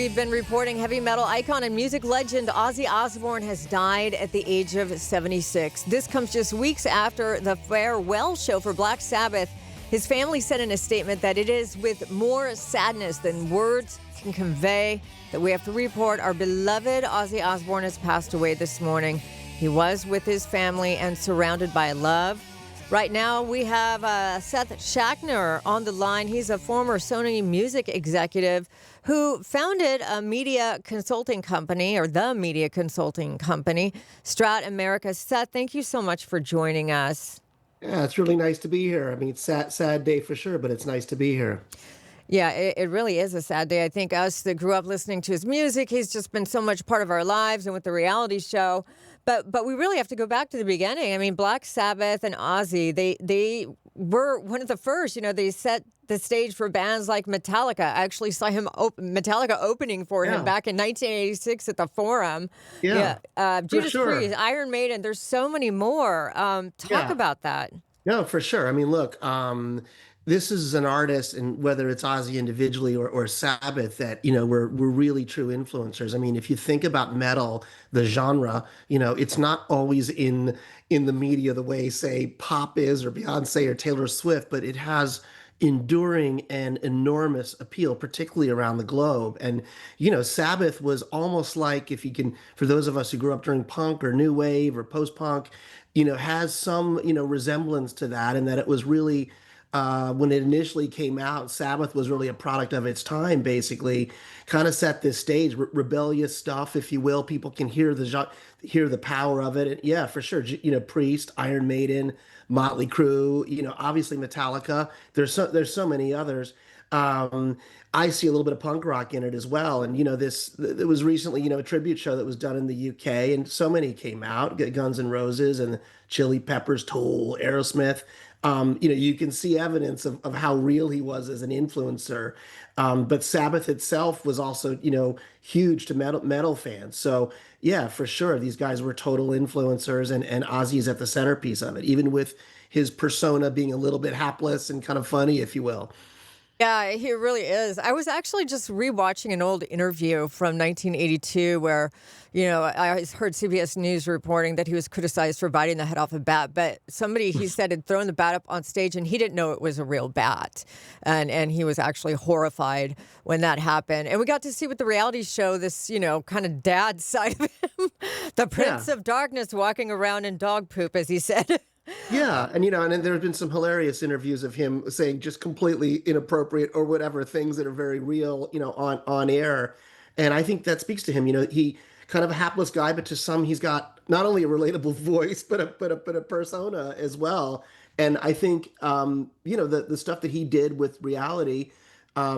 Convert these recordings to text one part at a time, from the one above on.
we've been reporting, heavy metal icon and music legend Ozzy Osbourne has died at the age of 76. This comes just weeks after the farewell show for Black Sabbath. His family said in a statement that it is with more sadness than words can convey that we have to report our beloved Ozzy Osbourne has passed away this morning. He was with his family and surrounded by love. Right now, we have Seth Schackner on the line. He's a former Sony music executive who founded a media consulting company, or the media consulting company, Strat America. Seth, thank you so much for joining us. Yeah, it's really nice to be here. I mean, it's sad day for sure, but it's nice to be here. Yeah, it really is a sad day. I think us that grew up listening to his music, he's just been so much part of our lives and with the reality show. But we really have to go back to the beginning. I mean, Black Sabbath and Ozzy, they were one of the first. You know, they set the stage for bands like Metallica. I actually saw Metallica opening for him back in 1986 at the Forum. Yeah, for Judas sure. Priest, Iron Maiden. There's so many more. Talk Yeah. about that. No, for sure. I mean, look, this is an artist, and whether it's Ozzy individually or Sabbath, that we're really true influencers. I mean, if you think about metal, the genre, it's not always in the media the way, say, pop is, or Beyonce or Taylor Swift, but it has enduring and enormous appeal, particularly around the globe. And Sabbath was almost like, if you can, for those of us who grew up during punk or new wave or post-punk, has some resemblance to that, and that it was really when it initially came out, Sabbath was really a product of its time, basically, kind of set this stage, rebellious stuff, if you will. People can hear the power of it. And yeah, for sure. Priest, Iron Maiden, Motley Crue, obviously Metallica. There's so many others. Um, I see a little bit of punk rock in it as well. And it was recently, a tribute show that was done in the UK, and so many came out, Guns N' Roses and Chili Peppers, Tool, Aerosmith. You can see evidence of how real he was as an influencer. But Sabbath itself was also, huge to metal fans. So yeah, for sure, these guys were total influencers, and Ozzy's at the centerpiece of it, even with his persona being a little bit hapless and kind of funny, if you will. Yeah, he really is. I was actually just rewatching an old interview from 1982 where, I heard CBS News reporting that he was criticized for biting the head off a bat, but somebody, he said, had thrown the bat up on stage and he didn't know it was a real bat. And he was actually horrified when that happened. And we got to see with the reality show this, kind of dad side of him, the Yeah. Prince of Darkness walking around in dog poop, as he said. Yeah, and then there have been some hilarious interviews of him saying just completely inappropriate or whatever things that are very real, on air. And I think that speaks to him. He kind of a hapless guy, but to some he's got not only a relatable voice, but a persona as well. And I think the stuff that he did with reality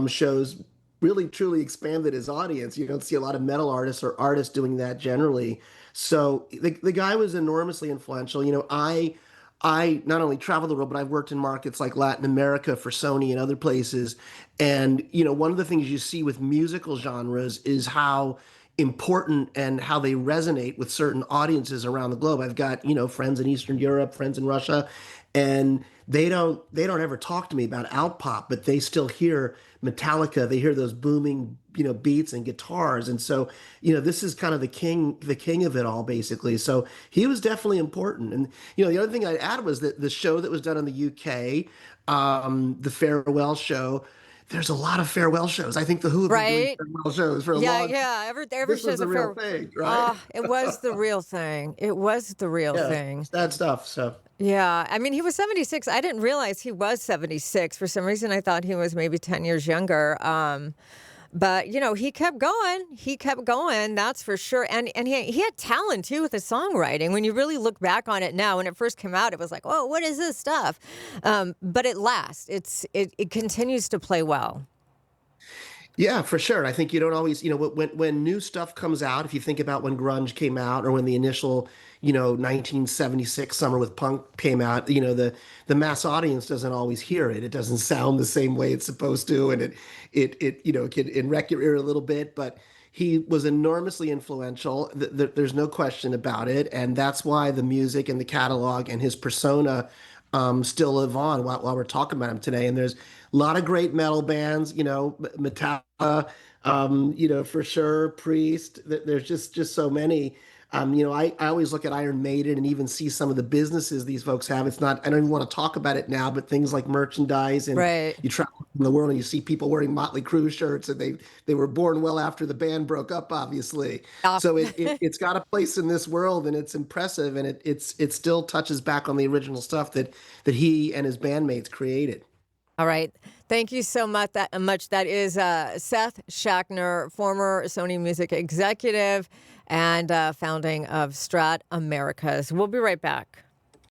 shows really truly expanded his audience. You don't see a lot of metal artists or artists doing that generally. So the guy was enormously influential. I not only travel the world, but I've worked in markets like Latin America for Sony and other places. And, one of the things you see with musical genres is how important and how they resonate with certain audiences around the globe. I've got, friends in Eastern Europe, friends in Russia, and they don't ever talk to me about out pop, but they still hear Metallica. They hear those booming, beats and guitars. And so, this is kind of the king of it all, basically. So he was definitely important. And, the other thing I'd add was that the show that was done in the UK, the farewell show, there's a lot of farewell shows. I think the Who have been doing Right? farewell shows for a Yeah, long time. yeah. Every This was show's the a real fair. thing, right? Ah, it was the real thing. It was the real Yeah, thing. sad stuff. So Yeah. I mean, he was 76. I didn't realize he was 76. For some reason, I thought he was maybe 10 years younger. But, he kept going. He kept going, that's for sure. And he had talent, too, with his songwriting. When you really look back on it now, when it first came out, it was like, oh, what is this stuff? But it lasts. It continues to play well. yeah, for sure. I think you don't always, when new stuff comes out, if you think about when grunge came out or when the initial, 1976 Summer with Punk came out, the mass audience doesn't always hear it. It doesn't sound the same way it's supposed to, and it can wreck your ear a little bit, but he was enormously influential. There's no question about it, and that's why the music and the catalog and his persona still live on while we're talking about him today. And there's a lot of great metal bands, Metallica, For sure, Priest. There's just so many. I always look at Iron Maiden and even see some of the businesses these folks have. It's not, I don't even want to talk about it now, but things like merchandise, and Right. you travel in the world and you see people wearing Motley Crue shirts, and they were born well after the band broke up, obviously. Yeah. So it's got a place in this world, and it's impressive, and it still touches back on the original stuff that he and his bandmates created. All right. Thank you so much. That is Seth Shackner, former Sony Music executive and founding of Strat Americas. We'll be right back.